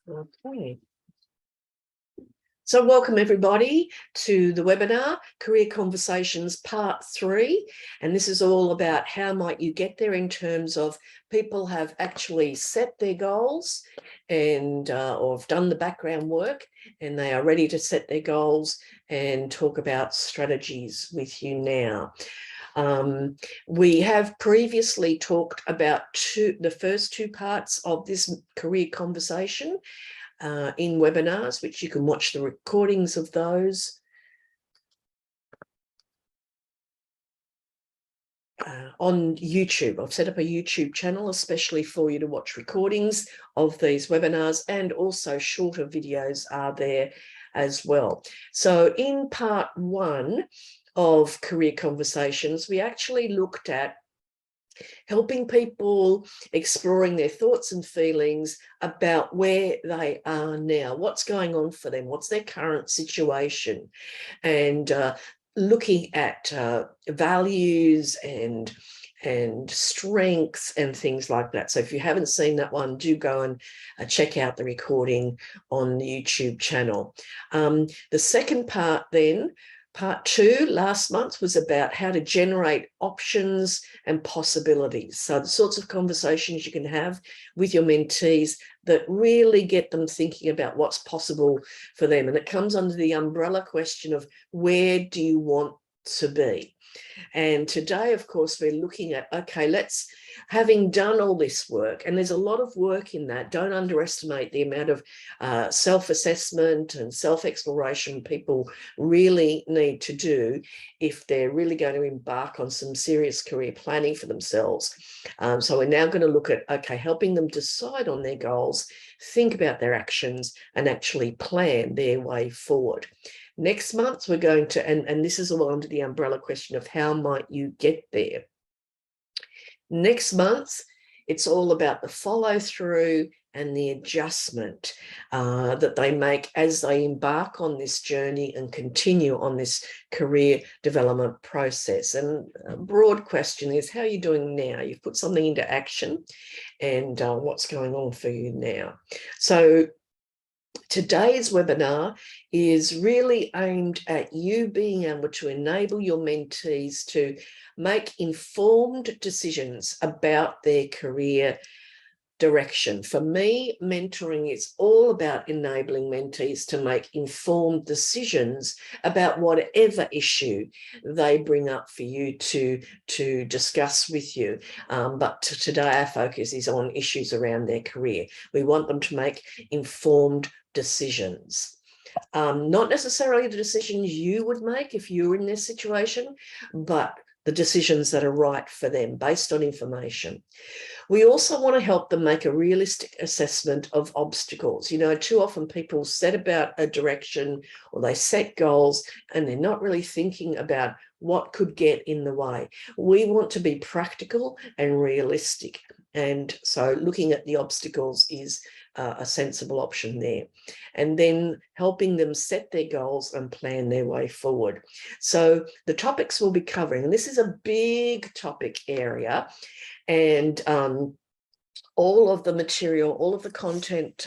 Okay. So welcome everybody to the webinar, Career Conversations Part 3. And this is all about how might you get there in terms of people have actually set their goals and or have done the background work and they are ready to set their goals and talk about strategies with you now. We have previously talked about the first two parts of this career conversation in webinars, which you can watch the recordings of those on YouTube. I've set up a YouTube channel especially for you to watch recordings of these webinars, and also shorter videos are there as well. So in part 1 of Career Conversations, we actually looked at helping people exploring their thoughts and feelings about where they are now, what's going on for them, what's their current situation, and looking at values and strengths and things like that. So if you haven't seen that one, do go and check out the recording on the YouTube channel. The second part then, Part 2 last month, was about how to generate options and possibilities. So the sorts of conversations you can have with your mentees that really get them thinking about what's possible for them. And it comes under the umbrella question of where do you want to be? And today, of course, we're looking at, okay, having done all this work, and there's a lot of work in that, don't underestimate the amount of self-assessment and self-exploration people really need to do if they're really going to embark on some serious career planning for themselves. So we're now going to look at, okay, helping them decide on their goals, think about their actions, and actually plan their way forward. Next month, we're going to, and this is all under the umbrella question of how might you get there. Next month, it's all about the follow through and the adjustment that they make as they embark on this journey and continue on this career development process. And a broad question is, how are you doing now? You've put something into action, and what's going on for you now? So today's webinar is really aimed at you being able to enable your mentees to make informed decisions about their career direction. For me, mentoring is all about enabling mentees to make informed decisions about whatever issue they bring up for you to discuss with you. But today our focus is on issues around their career. We want them to make informed decisions. Not necessarily the decisions you would make if you were in this situation, but the decisions that are right for them based on information. We also want to help them make a realistic assessment of obstacles. You know, too often people set about a direction or they set goals and they're not really thinking about what could get in the way. We want to be practical and realistic. And so looking at the obstacles is a sensible option there. And then helping them set their goals and plan their way forward. So the topics we'll be covering, and this is a big topic area, and all of the material, all of the content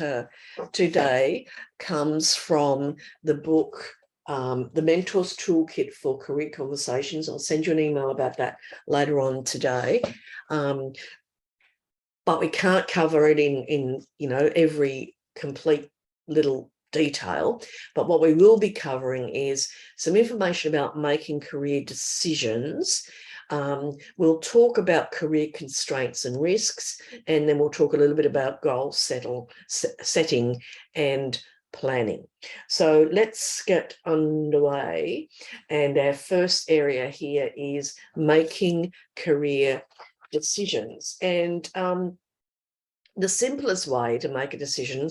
today comes from the book, The Mentor's Toolkit for Career Conversations. I'll send you an email about that later on today. But we can't cover it in every complete little detail. But what we will be covering is some information about making career decisions. We'll talk about career constraints and risks, and then we'll talk a little bit about goal setting and planning. So let's get underway. And our first area here is making career decisions. And the simplest way to make a decision,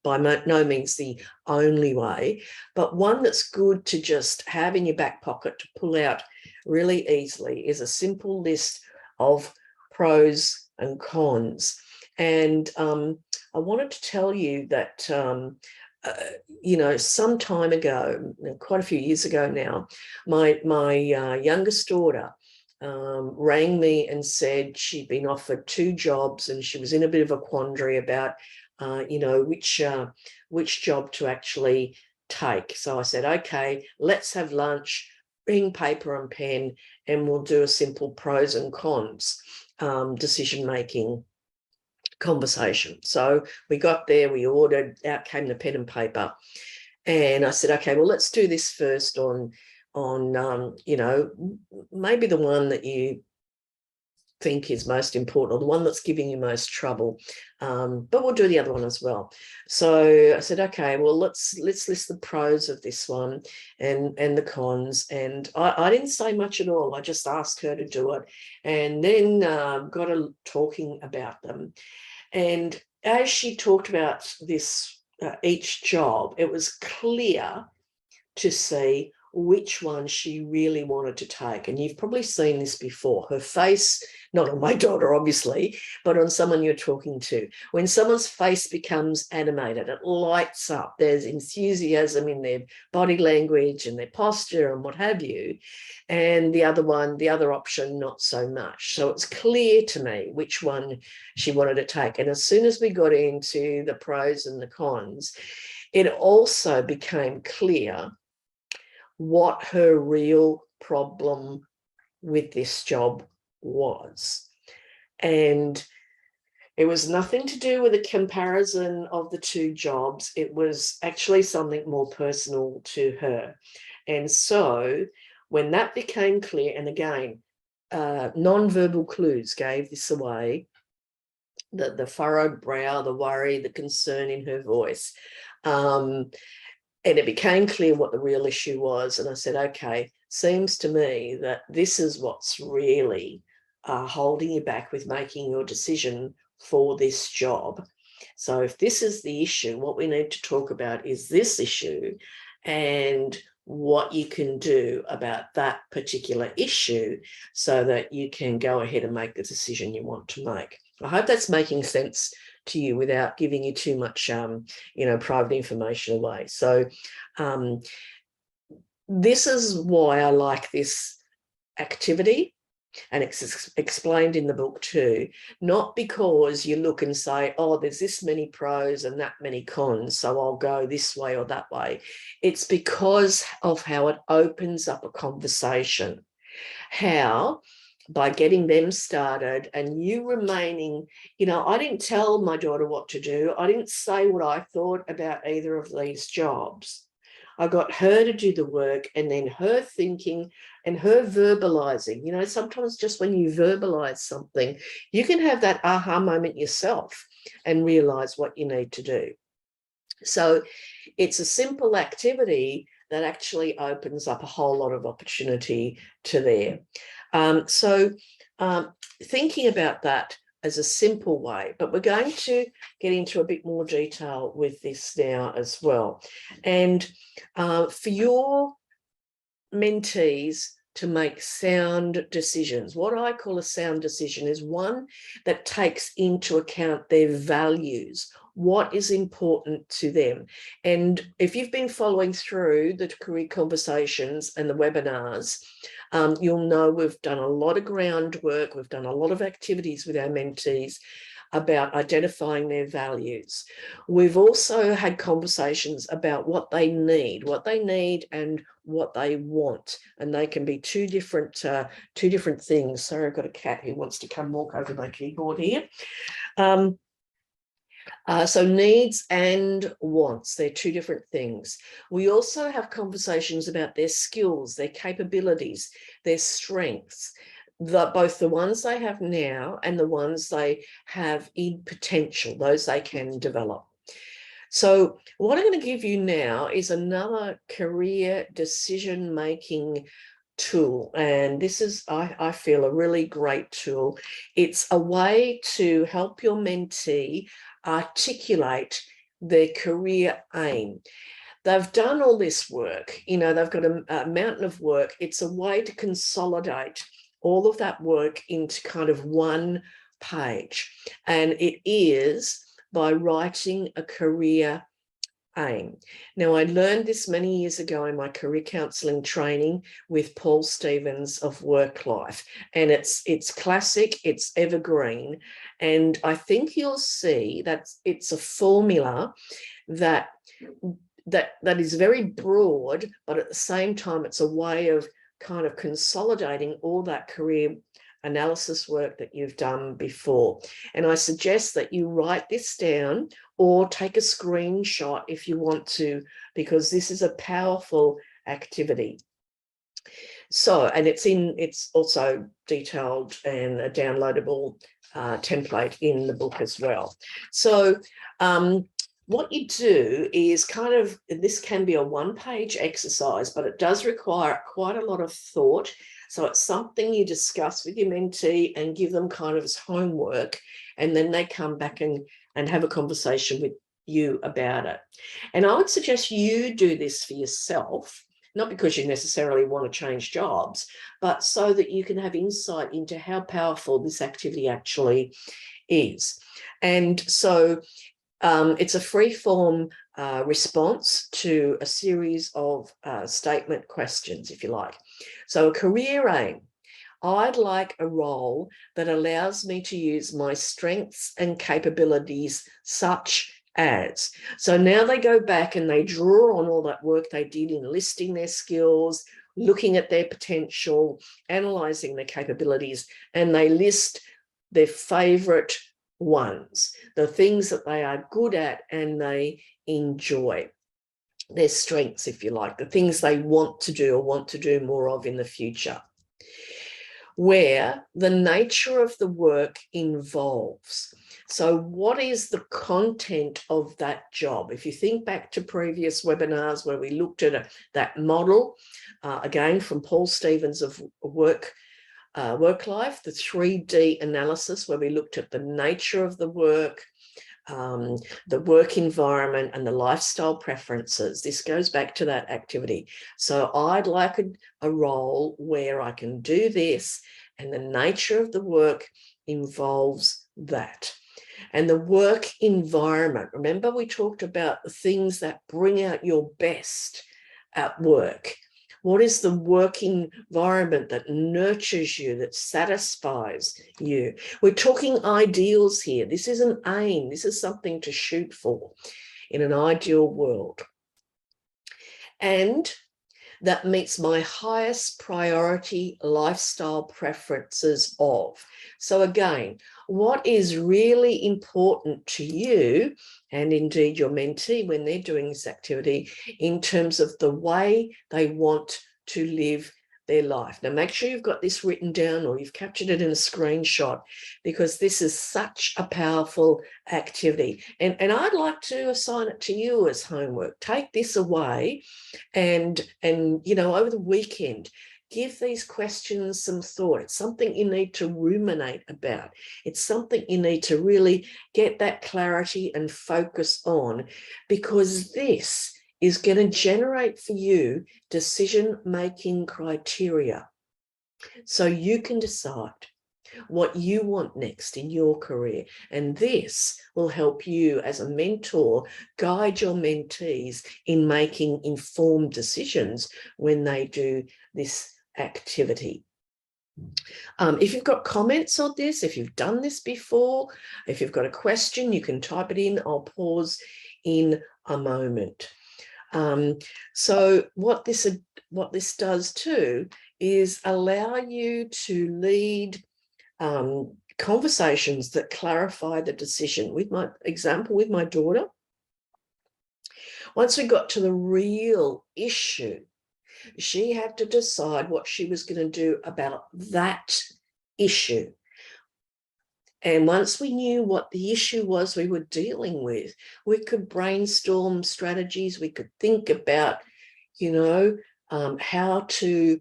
by no means the only way, but one that's good to just have in your back pocket to pull out really easily, is a simple list of pros and cons. And I wanted to tell you that some time ago, quite a few years ago now, my youngest daughter rang me and said she'd been offered 2 jobs and she was in a bit of a quandary about which job to actually take. So I said, okay, let's have lunch, bring paper and pen, and we'll do a simple pros and cons decision-making conversation. So we got there, we ordered, out came the pen and paper. And I said, okay, well, let's do this first on maybe the one that you think is most important, or the one that's giving you most trouble, but we'll do the other one as well. So I said, okay, well, let's list the pros of this one and the cons. And I didn't say much at all. I just asked her to do it, and then got her talking about them. And as she talked about this, each job, it was clear to see which one she really wanted to take. And you've probably seen this before. Her face, not on my daughter, obviously, but on someone you're talking to. When someone's face becomes animated, it lights up. There's enthusiasm in their body language and their posture and what have you. And the other option, not so much. So it's clear to me which one she wanted to take. And as soon as we got into the pros and the cons, it also became clear what her real problem with this job was. And it was nothing to do with a comparison of the two jobs. It was actually something more personal to her. And so when that became clear, and again, non-verbal clues gave this away, the furrowed brow, the worry, the concern in her voice. And it became clear what the real issue was. And I said, okay, seems to me that this is what's really holding you back with making your decision for this job. So if this is the issue, what we need to talk about is this issue and what you can do about that particular issue so that you can go ahead and make the decision you want to make. I hope that's making sense to you without giving you too much, private information away. So this is why I like this activity, and it's explained in the book too, not because you look and say, oh, there's this many pros and that many cons, so I'll go this way or that way. It's because of how it opens up a conversation, how by getting them started and you remaining, I didn't tell my daughter what to do. I didn't say what I thought about either of these jobs. I got her to do the work, and then her thinking and her verbalizing. Sometimes just when you verbalize something, you can have that aha moment yourself and realize what you need to do. So it's a simple activity that actually opens up a whole lot of opportunity to there. Thinking about that as a simple way, but we're going to get into a bit more detail with this now as well. And for your mentees to make sound decisions, what I call a sound decision is one that takes into account their values, what is important to them. And if you've been following through the career conversations and the webinars, you'll know we've done a lot of groundwork, we've done a lot of activities with our mentees about identifying their values. We've also had conversations about what they need and what they want, and they can be two different things. Sorry, I've got a cat who wants to come walk over my keyboard here. So needs and wants, they're two different things. We also have conversations about their skills, their capabilities, their strengths, both the ones they have now and the ones they have in potential, those they can develop. So what I'm going to give you now is another career decision-making tool, and this is, I feel, a really great tool. It's a way to help your mentee articulate their career aim. They've done all this work, they've got a mountain of work. It's a way to consolidate all of that work into kind of one page, and it is by writing a career aim. Now, I learned this many years ago in my career counselling training with Paul Stevens of Work Life, and it's classic, it's evergreen, and I think you'll see that it's a formula that is very broad, but at the same time, it's a way of kind of consolidating all that career analysis work that you've done before. And I suggest that you write this down or take a screenshot if you want to, because this is a powerful activity. So, and it's also detailed and a downloadable template in the book as well. So what you do is kind of, this can be a one-page exercise, but it does require quite a lot of thought. So it's something you discuss with your mentee and give them kind of as homework, and then they come back and have a conversation with you about it. And I would suggest you do this for yourself, not because you necessarily want to change jobs, but so that you can have insight into how powerful this activity actually is. And so it's a free-form response to a series of statement questions, if you like. So a career aim. I'd like a role that allows me to use my strengths and capabilities such as. So now they go back and they draw on all that work they did in listing their skills, looking at their potential, analysing their capabilities, and they list their favourite ones, the things that they are good at and they enjoy, their strengths, if you like, the things they want to do or want to do more of in the future, where the nature of the work involves. So what is the content of that job? If you think back to previous webinars where we looked at that model, again from Paul Stevens of Work Life, the 3D analysis, where we looked at the nature of the work, the work environment and the lifestyle preferences. This goes back to that activity. So I'd like a role where I can do this, and the nature of the work involves that. And the work environment, remember we talked about the things that bring out your best at work. What is the work environment that nurtures you, that satisfies you? We're talking ideals here. This is an aim. This is something to shoot for in an ideal world. And that meets my highest priority lifestyle preferences of. So again, what is really important to you, and indeed your mentee when they're doing this activity, in terms of the way they want to live their life. Now, make sure you've got this written down or you've captured it in a screenshot, because this is such a powerful activity. And I'd like to assign it to you as homework. Take this away and you know, over the weekend, give these questions some thought. It's something you need to ruminate about. It's something you need to really get that clarity and focus on, because this is going to generate for you decision-making criteria. So you can decide what you want next in your career. And this will help you as a mentor guide your mentees in making informed decisions when they do this activity. If you've got comments on this, if you've done this before, if you've got a question, you can type it in. I'll pause in a moment. So what this does too is allow you to lead conversations that clarify the decision. With my example with my daughter, once we got to the real issue, she had to decide what she was going to do about that issue. And once we knew what the issue was we were dealing with, we could brainstorm strategies. We could think about, you know, how to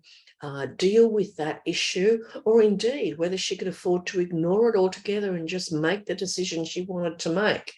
deal with that issue, or indeed whether she could afford to ignore it altogether and just make the decision she wanted to make.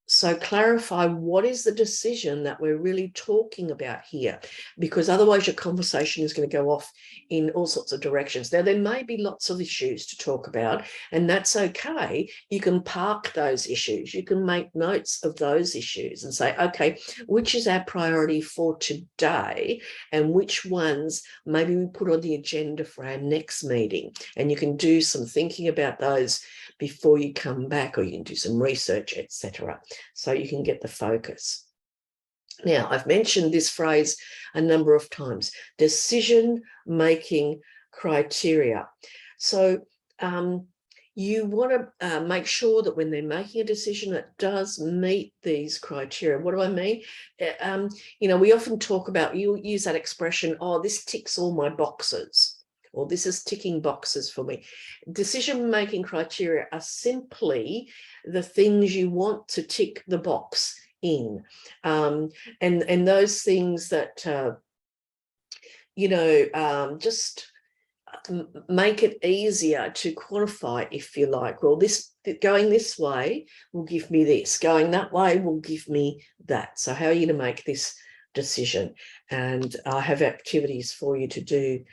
So clarify what is the decision that we're really talking about here, because otherwise your conversation is going to go off in all sorts of directions. Now, there may be lots of issues to talk about, and that's okay. You can park those issues. You can make notes of those issues and say, okay, which is our priority for today, and which ones maybe we put on the agenda for our next meeting. And you can do some thinking about those before you come back, or you can do some research, etc., so you can get the focus. Now, I've mentioned this phrase a number of times, decision-making criteria. So you want to make sure that when they're making a decision, it does meet these criteria. What do I mean? We often talk about, you use that expression, oh, this ticks all my boxes, or this is ticking boxes for me. Decision-making criteria are simply the things you want to tick the box in. And those things that, just make it easier to quantify, if you like. Well, going this way will give me this, going that way will give me that. So how are you going to make this decision? And I have activities for you to do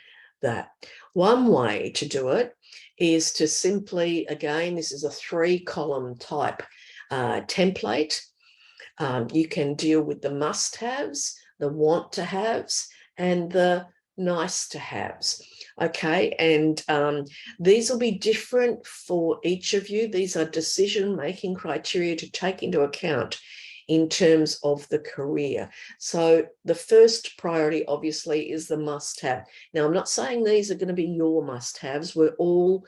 that. One way to do it is to simply, again, this is a 3-column type template. You can deal with the must-haves, the want-to-haves, and the nice-to-haves. Okay, and these will be different for each of you. These are decision-making criteria to take into account in terms of the career. So the first priority, obviously, is the must-have. Now, I'm not saying these are going to be your must-haves. We're all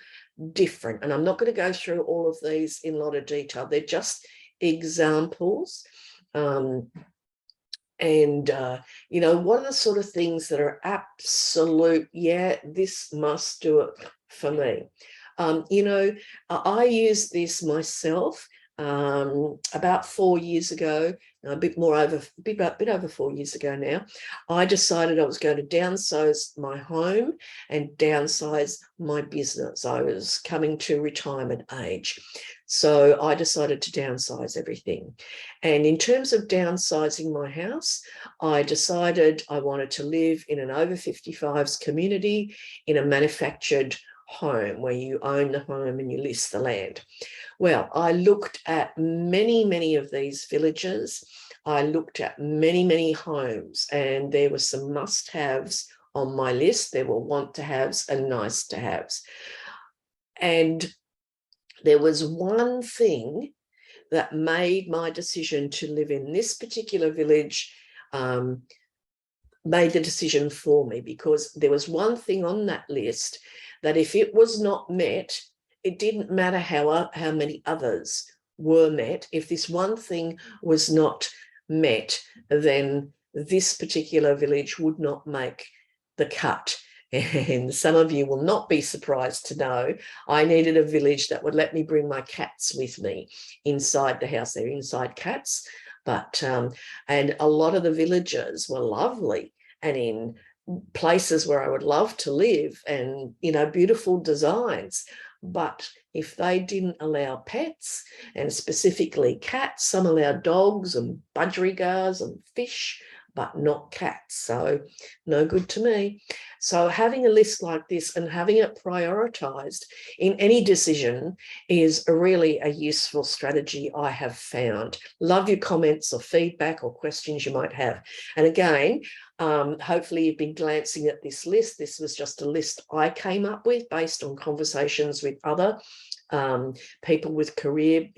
different, and I'm not going to go through all of these in a lot of detail. They're just examples. What are the sort of things that are absolute, yeah, this must do it for me. I use this myself about 4 years ago, a bit over 4 years ago now. I decided I was going to downsize my home and downsize my business. I was coming to retirement age. So I decided to downsize everything. And in terms of downsizing my house, I decided I wanted to live in an over 55s community in a manufactured home where you own the home and you lease the land. Well, I looked at many of these villages. I looked at many homes, and there were some must-haves on my list. There were want-to-haves and nice-to-haves. And there was one thing that made my decision to live in this particular village, made the decision for me, because there was one thing on that list that if it was not met, it didn't matter how many others were met. If this one thing was not met, then this particular village would not make the cut. And some of you will not be surprised to know I needed a village that would let me bring my cats with me inside the house. They're inside cats, but and a lot of the villages were lovely and in places where I would love to live, and beautiful designs. But if they didn't allow pets, and specifically cats, some allowed dogs and budgerigars and fish, but not cats. So no good to me. So having a list like this and having it prioritized in any decision is really a useful strategy, I have found. Love your comments or feedback or questions you might have. And again, hopefully you've been glancing at this list. This was just a list I came up with based on conversations with other people with career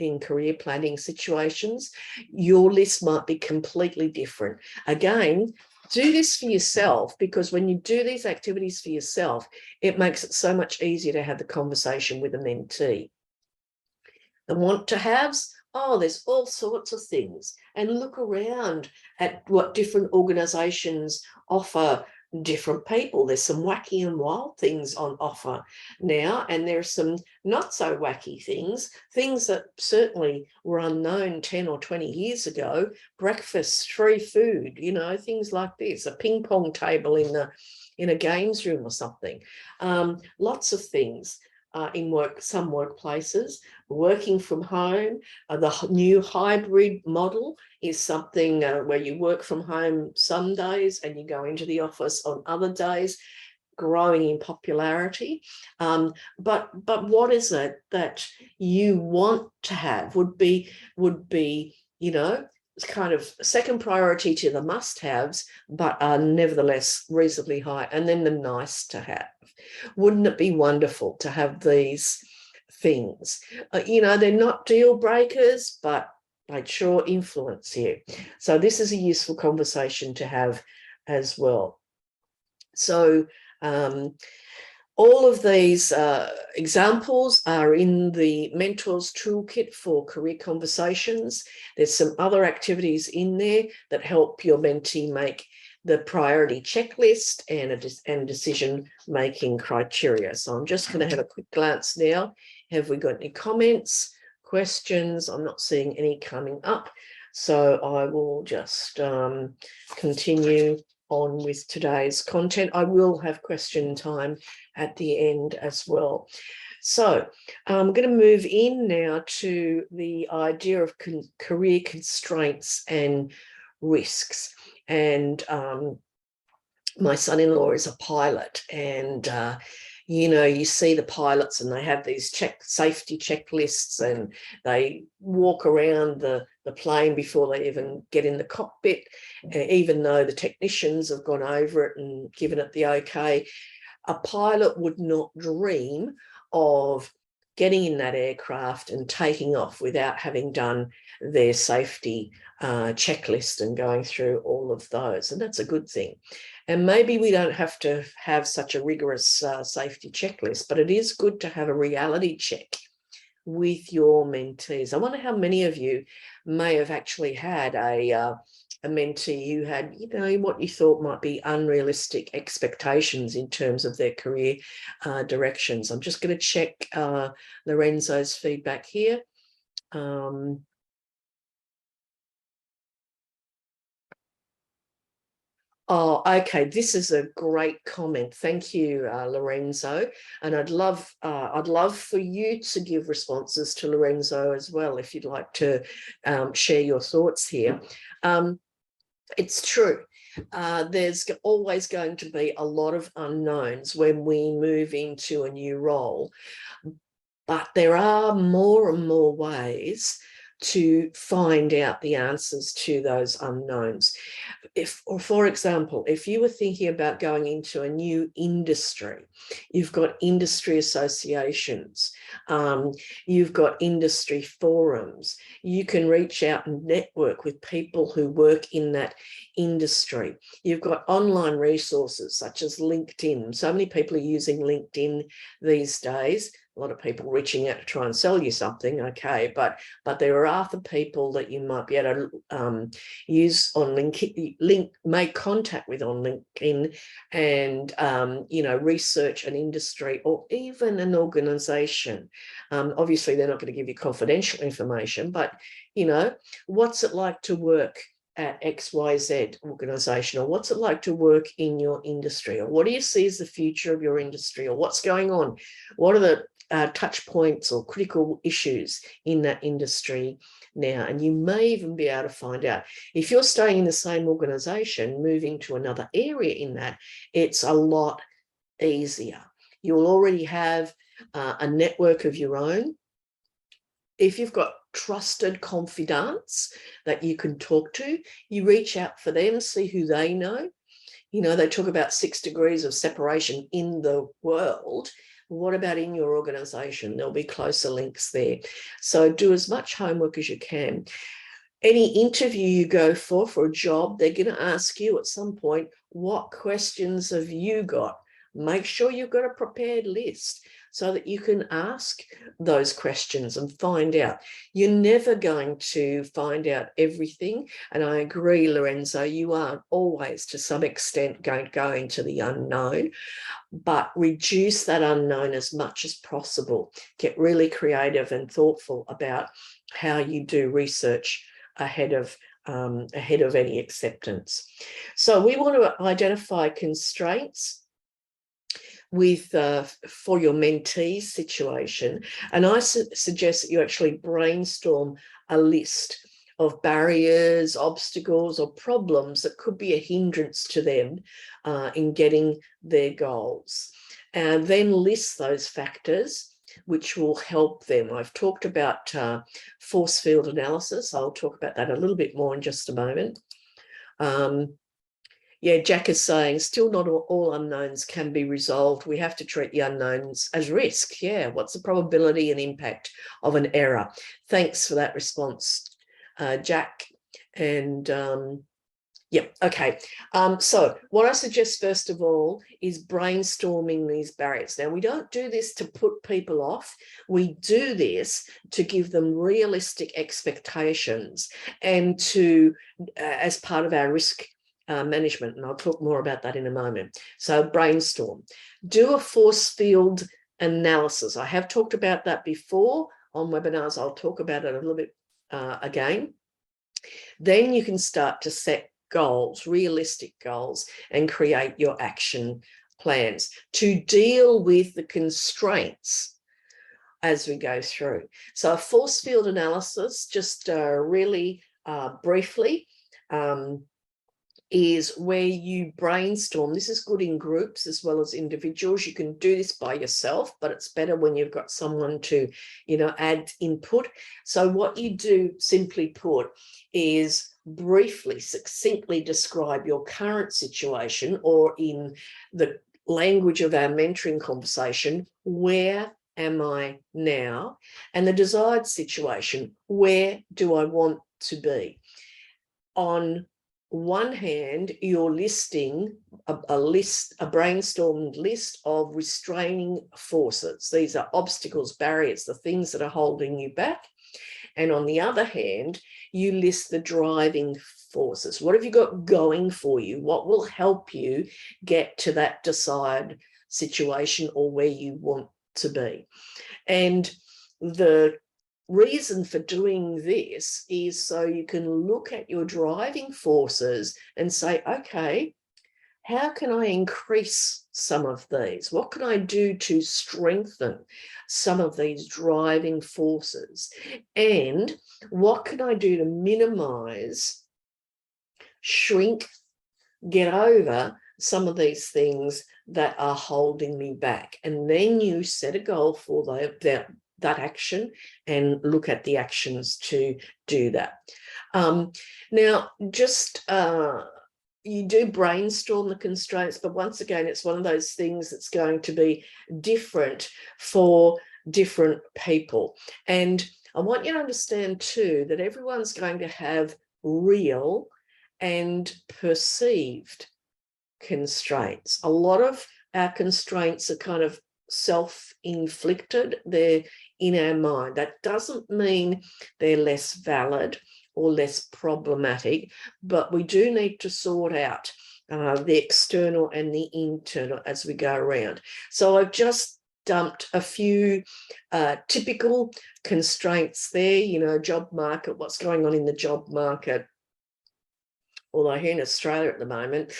planning situations. Your list might be completely different. Again, do this for yourself, because when you do these activities for yourself, it makes it so much easier to have the conversation with a mentee. The want-to-haves, oh, there's all sorts of things. And look around at what different organisations offer different people. There's some wacky and wild things on offer now, and there's some not so wacky things that certainly were unknown 10 or 20 years ago. Breakfast, free food, things like this, a ping pong table in a games room or something. Lots of things. in some workplaces. Working from home, the new hybrid model is something where you work from home some days and you go into the office on other days, growing in popularity. But what is it that you want to have would be, you know, kind of second priority to the must-haves, but are nevertheless reasonably high, and then the nice to have. Wouldn't it be wonderful to have these things? You know, they're not deal breakers, but they'd sure influence you. So this is a useful conversation to have as well. So all of these examples are in the Mentors Toolkit for Career Conversations. There's some other activities in there that help your mentee make the priority checklist and decision-making criteria. So I'm just going to have a quick glance now. Have we got any comments, questions? I'm not seeing any coming up. So I will just continue on with today's content. I will have question time at the end as well. So I'm going to move in now to the idea of career constraints and risks. And my son-in-law is a pilot, and you know, you see the pilots and they have these safety checklists, and they walk around the plane before they even get in the cockpit, even though the technicians have gone over it and given it the okay. A pilot would not dream of getting in that aircraft and taking off without having done their safety checklist and going through all of those. And that's a good thing. And maybe we don't have to have such a rigorous safety checklist, but it is good to have a reality check with your mentees. I wonder how many of you may have actually had a mentee who had, you know, what you thought might be unrealistic expectations in terms of their career directions. I'm just going to check Lorenzo's feedback here. Oh, okay. This is a great comment. Thank you, Lorenzo. And I'd love for you to give responses to Lorenzo as well, if you'd like to share your thoughts here. It's true. There's always going to be a lot of unknowns when we move into a new role, but there are more and more ways to find out the answers to those unknowns. For example, if you were thinking about going into a new industry, you've got industry associations, you've got industry forums, you can reach out and network with people who work in that industry. You've got online resources such as LinkedIn. So many people are using LinkedIn these days. A lot of people reaching out to try and sell you something, okay, but there are other people that you might be able to use on LinkedIn, make contact with on LinkedIn, and you know, research an industry or even an organization. Obviously, they're not going to give you confidential information, but you know, what's it like to work at XYZ organization, or what's it like to work in your industry, or what do you see as the future of your industry, or what's going on? What are the touch points or critical issues in that industry now? And you may even be able to find out, if you're staying in the same organization, moving to another area in that, it's a lot easier. You'll already have a network of your own. If you've got trusted confidants that you can talk to, you reach out for them, see who they know. You know, they talk about 6 degrees of separation in the world. What about in your organization? There'll be closer links there. So do as much homework as you can. Any interview you go for a job, they're going to ask you at some point, what questions have you got? Make sure you've got a prepared list so that you can ask those questions and find out. You're never going to find out everything. And I agree, Lorenzo, you are always to some extent going to go into the unknown, but reduce that unknown as much as possible. Get really creative and thoughtful about how you do research ahead of any acceptance. So we want to identify constraints. with for your mentee situation, and I suggest that you actually brainstorm a list of barriers, obstacles, or problems that could be a hindrance to them in getting their goals, and then list those factors which will help them. I've talked about force field analysis. I'll talk about that a little bit more in just a moment. Yeah, Jack is saying, still not all unknowns can be resolved. We have to treat the unknowns as risk. Yeah, what's the probability and impact of an error? Thanks for that response, Jack. And yeah, okay. So what I suggest, first of all, is brainstorming these barriers. Now, we don't do this to put people off. We do this to give them realistic expectations and to, as part of our risk management, and I'll talk more about that in a moment. So brainstorm. Do a force field analysis. I have talked about that before on webinars. I'll talk about it a little bit again. Then you can start to set goals, realistic goals, and create your action plans to deal with the constraints as we go through. So a force field analysis, just really briefly, is where you brainstorm. This is good in groups as well as individuals. You can do this by yourself, but it's better when you've got someone to, add input. So what you do, simply put, is briefly, succinctly describe your current situation, or in the language of our mentoring conversation, where am I now? And the desired situation, where do I want to be? On one hand, you're listing a brainstormed list of restraining forces. These are obstacles, barriers, the things that are holding you back. And on the other hand, you list the driving forces. What have you got going for you? What will help you get to that desired situation or where you want to be? And the reason for doing this is so you can look at your driving forces and say, okay, how can I increase some of these? What can I do to strengthen some of these driving forces? And what can I do to minimize, shrink, get over some of these things that are holding me back? And then you set a goal for that action and look at the actions to do that. Now, just you do brainstorm the constraints, but once again, it's one of those things that's going to be different for different people. And I want you to understand too that everyone's going to have real and perceived constraints. A lot of our constraints are kind of self-inflicted. They're in our mind. That doesn't mean they're less valid or less problematic, but we do need to sort out the external and the internal as we go around. So I've just dumped a few typical constraints there, job market, what's going on in the job market. Although here in Australia at the moment,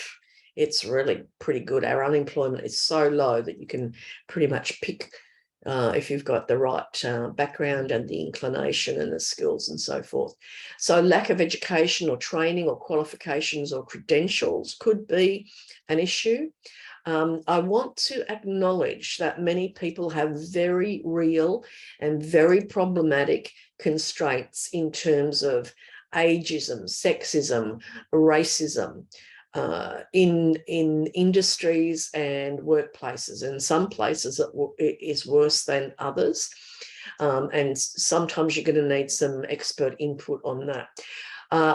it's really pretty good. Our unemployment is so low that you can pretty much pick if you've got the right background and the inclination and the skills and so forth. So lack of education or training or qualifications or credentials could be an issue. I want to acknowledge that many people have very real and very problematic constraints in terms of ageism, sexism, racism, in industries and workplaces. And some places it is worse than others. And sometimes you're going to need some expert input on that.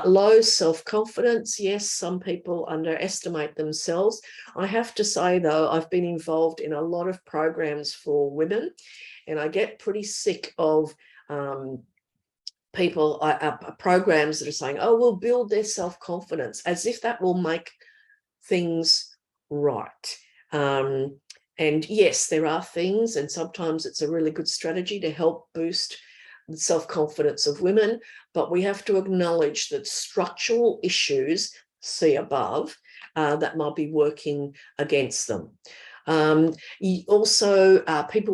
Low self-confidence. Yes, some people underestimate themselves. I have to say, though, I've been involved in a lot of programs for women, and I get pretty sick of people, programs that are saying, oh, we'll build their self-confidence, as if that will make things right. And yes, there are things, and sometimes it's a really good strategy to help boost the self-confidence of women, but we have to acknowledge that structural issues, see above, that might be working against them. People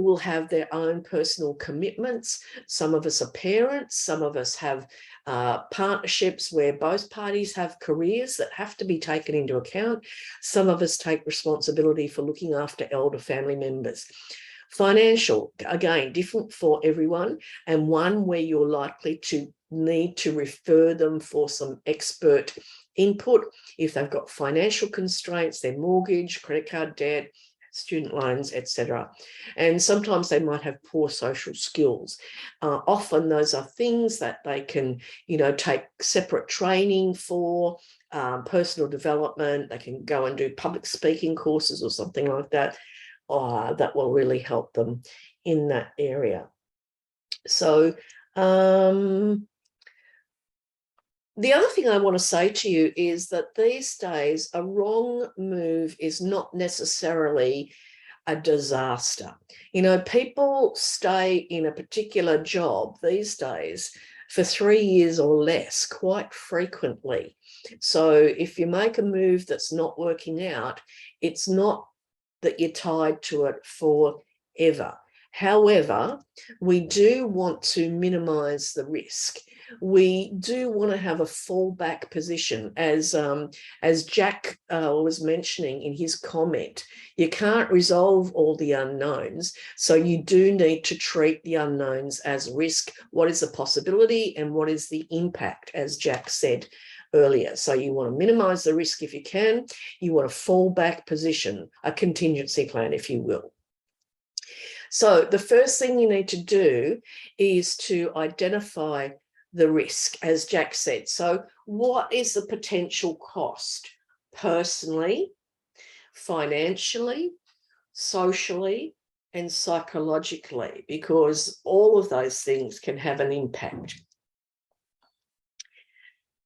will have their own personal commitments. Some of us are parents, some of us have partnerships where both parties have careers that have to be taken into account. Some of us take responsibility for looking after elder family members. Financial, again, different for everyone, and one where you're likely to need to refer them for some expert input if they've got financial constraints, their mortgage, credit card debt, student loans, etc. And sometimes they might have poor social skills. Often those are things that they can, take separate training for, personal development. They can go and do public speaking courses or something like that. That will really help them in that area. So the other thing I want to say to you is that these days a wrong move is not necessarily a disaster. People stay in a particular job these days for 3 years or less quite frequently. So if you make a move that's not working out, it's not that you're tied to it forever. However, we do want to minimize the risk. We do want to have a fallback position, as Jack was mentioning in his comment. You can't resolve all the unknowns, so you do need to treat the unknowns as risk. What is the possibility and what is the impact, as Jack said earlier? So you want to minimize the risk if you can. You want a fallback position, a contingency plan, if you will. So the first thing you need to do is to identify the risk, as Jack said. So what is the potential cost personally, financially, socially, and psychologically? Because all of those things can have an impact.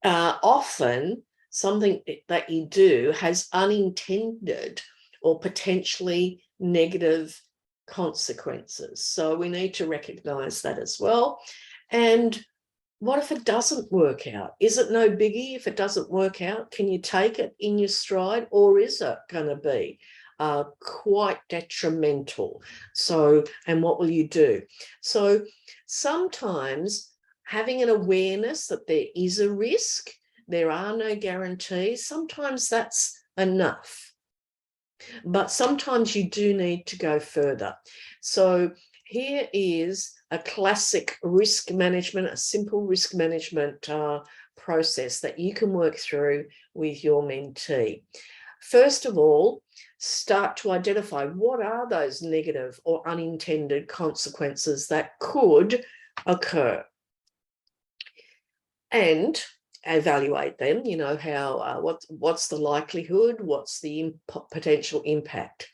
Often something that you do has unintended or potentially negative consequences. So we need to recognize that as well. And what if it doesn't work out? Is it no biggie if it doesn't work out? Can you take it in your stride, or is it going to be quite detrimental? So, and what will you do? So sometimes having an awareness that there is a risk, there are no guarantees, sometimes that's enough. But sometimes you do need to go further. So here is a classic risk management, a simple risk management process that you can work through with your mentee. First of all, start to identify what are those negative or unintended consequences that could occur, and evaluate them. How what's the likelihood, what's the potential impact.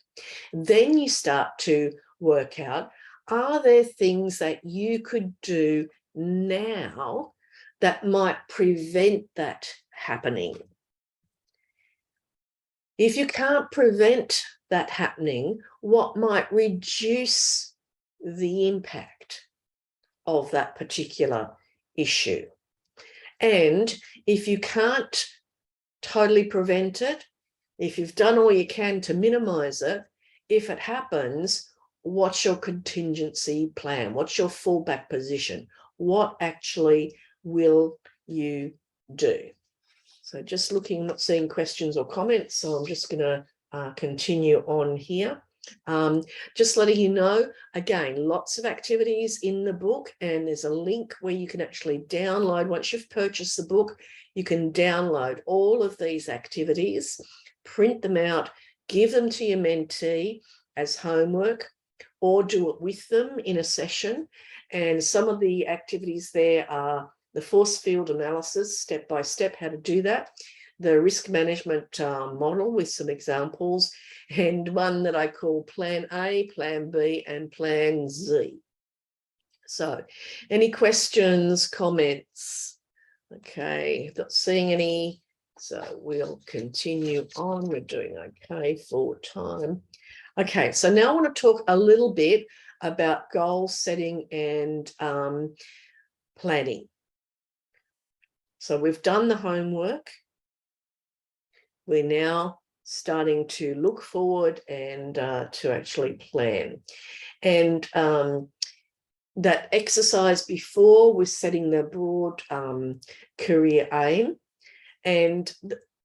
Then you start to work out, are there things that you could do now that might prevent that happening? If you can't prevent that happening, what might reduce the impact of that particular issue? And if you can't totally prevent it, if you've done all you can to minimize it, if it happens, what's your contingency plan? What's your fallback position? What actually will you do? So just looking, not seeing questions or comments, so I'm just going to continue on here. Just letting you know, again, lots of activities in the book, and there's a link where you can actually download. Once you've purchased the book, you can download all of these activities, print them out, give them to your mentee as homework, or do it with them in a session. And some of the activities there are the force field analysis, step by step, how to do that, the risk management model with some examples, and one that I call Plan A, Plan B, and Plan Z. So any questions, comments? Okay, not seeing any, so we'll continue on. We're doing okay for time. Okay, so now I want to talk a little bit about goal setting and planning. So we've done the homework. We're now starting to look forward and to actually plan. And that exercise before was setting the broad career aim. And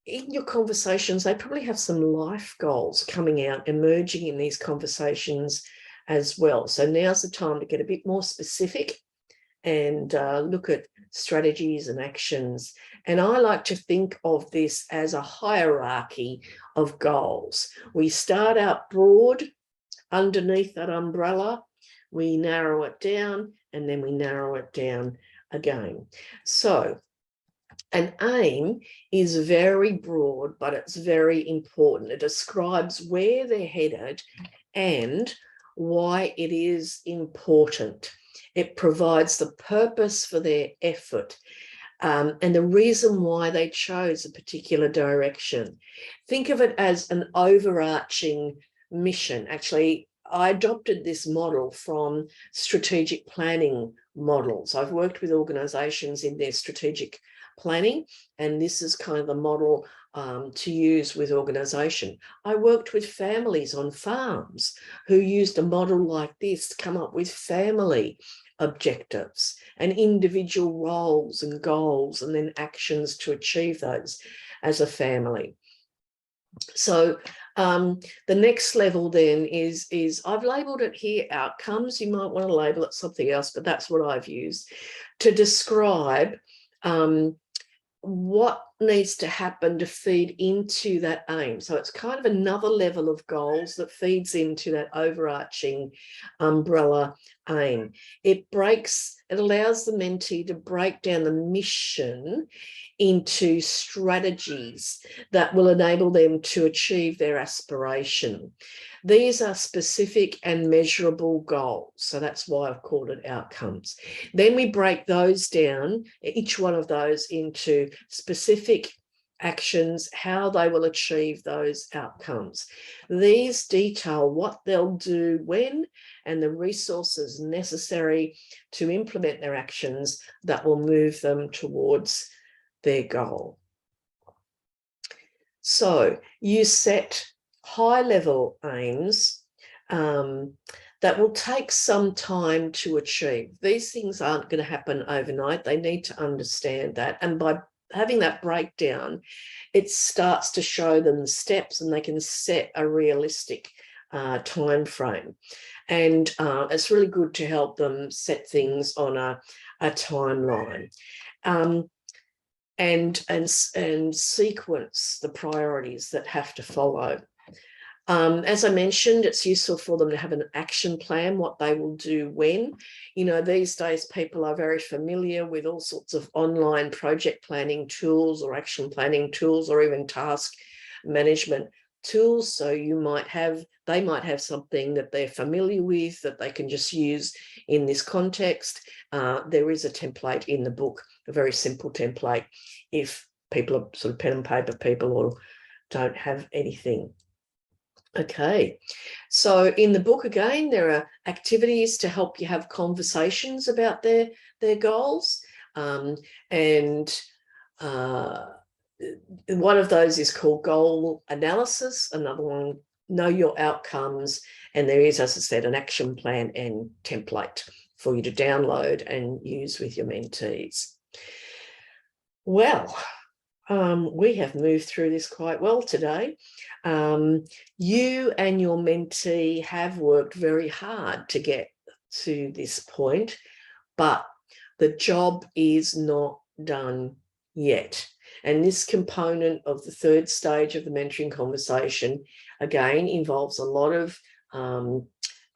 in your conversations, they probably have some life goals coming out, emerging in these conversations as well. So now's the time to get a bit more specific and look at strategies and actions. And I like to think of this as a hierarchy of goals. We start out broad. Underneath that umbrella, we narrow it down, and then we narrow it down again. So an aim is very broad, but it's very important. It describes where they're headed and why it is important. It provides the purpose for their effort and the reason why they chose a particular direction. Think of it as an overarching mission. Actually, I adopted this model from strategic planning models. I've worked with organizations in their strategic planning, and this is kind of the model to use with organization. I worked with families on farms who used a model like this to come up with family objectives and individual roles and goals, and then actions to achieve those as a family. So the next level then is I've labeled it here outcomes. You might want to label it something else, but that's what I've used to describe what needs to happen to feed into that aim. So it's kind of another level of goals that feeds into that overarching umbrella aim. It allows the mentee to break down the mission into strategies that will enable them to achieve their aspiration. These are specific and measurable goals. So that's why I've called it outcomes. Then we break those down, each one of those, into specific actions, how they will achieve those outcomes. These detail what they'll do when and the resources necessary to implement their actions that will move them towards their goal. So you set high-level aims that will take some time to achieve. These things aren't going to happen overnight. They need to understand that. And by having that breakdown, it starts to show them steps, and they can set a realistic time frame. And it's really good to help them set things on a timeline. And sequence the priorities that have to follow. As I mentioned, it's useful for them to have an action plan, what they will do when. You know, these days people are very familiar with all sorts of online project planning tools or action planning tools or even task management tools. So they might have something that they're familiar with that they can just use in this context. There is a template in the book, a very simple template, if people are sort of pen and paper people or don't have anything. Okay, so in the book, again, there are activities to help you have conversations about their goals. And one of those is called goal analysis. Another one, know your outcomes. And there is, as I said, an action plan and template for you to download and use with your mentees. Well, we have moved through this quite well today. You and your mentee have worked very hard to get to this point, but the job is not done yet. And this component of the third stage of the mentoring conversation, again, involves a lot of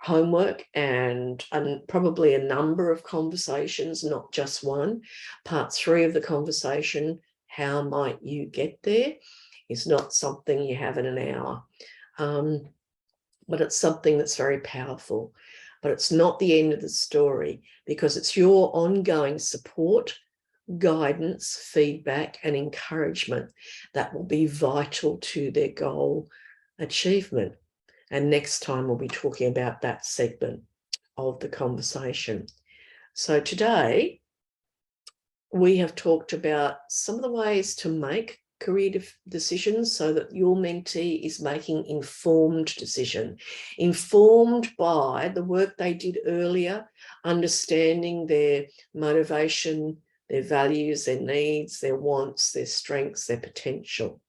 homework and probably a number of conversations, not just one. Part 3 of the conversation, how might you get there, is not something you have in an hour, but it's something that's very powerful. But it's not the end of the story, because it's your ongoing support, guidance, feedback, and encouragement that will be vital to their goal achievement. And next time we'll be talking about that segment of the conversation. So today we have talked about some of the ways to make career decisions so that your mentee is making informed decision, informed by the work they did earlier, understanding their motivation, their values, their needs, their wants, their strengths, their potential.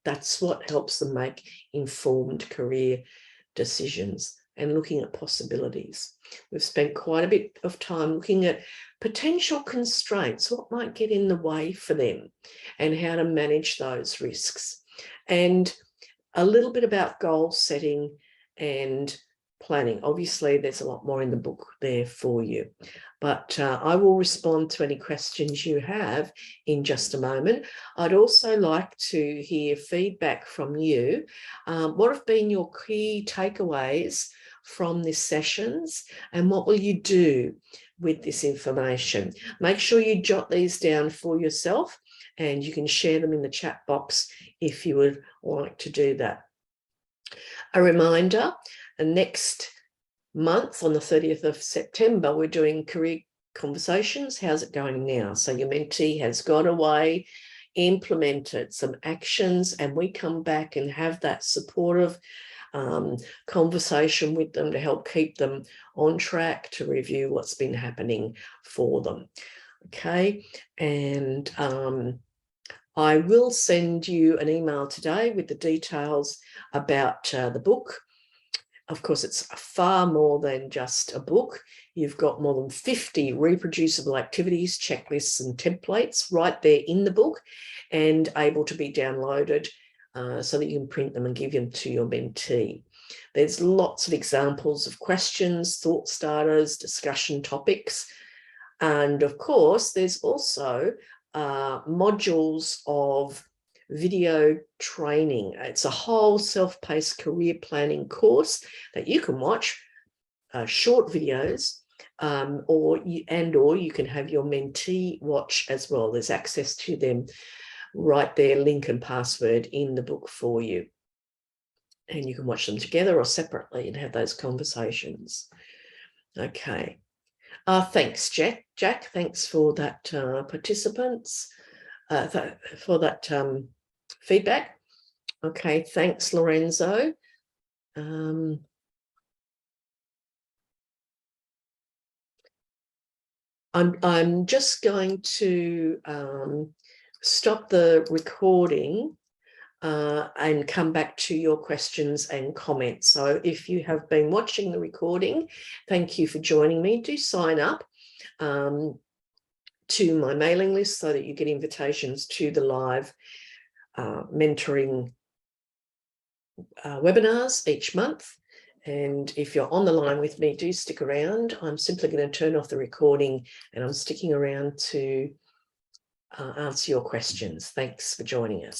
That's what helps them make informed career decisions and looking at possibilities. We've spent quite a bit of time looking at potential constraints, what might get in the way for them, and how to manage those risks. And a little bit about goal setting and planning. Obviously, there's a lot more in the book there for you. But I will respond to any questions you have in just a moment. I'd also like to hear feedback from you. What have been your key takeaways from these sessions, and what will you do with this information? Make sure you jot these down for yourself, and you can share them in the chat box if you would like to do that. A reminder, next month on the 30th of September, we're doing career conversations. How's it going now? So your mentee has got away, implemented some actions, and we come back and have that supportive conversation with them to help keep them on track, to review what's been happening for them. Okay, and I will send you an email today with the details about the book. Of course, it's far more than just a book. You've got more than 50 reproducible activities, checklists, and templates right there in the book, and able to be downloaded so that you can print them and give them to your mentee. There's lots of examples of questions, thought starters, discussion topics. And of course, there's also modules of video training. It's a whole self-paced career planning course that you can watch, short videos, or you can have your mentee watch as well. There's access to them right there, link and password in the book for you. And you can watch them together or separately and have those conversations. Okay. Thanks, Jack. Jack, thanks for that, participants, for that feedback. Okay, thanks, Lorenzo. I'm just going to stop the recording and come back to your questions and comments. So if you have been watching the recording, thank you for joining me. Do sign up to my mailing list so that you get invitations to the live mentoring webinars each month. And if you're on the line with me, do stick around. I'm simply going to turn off the recording, and I'm sticking around to answer your questions. Thanks for joining us.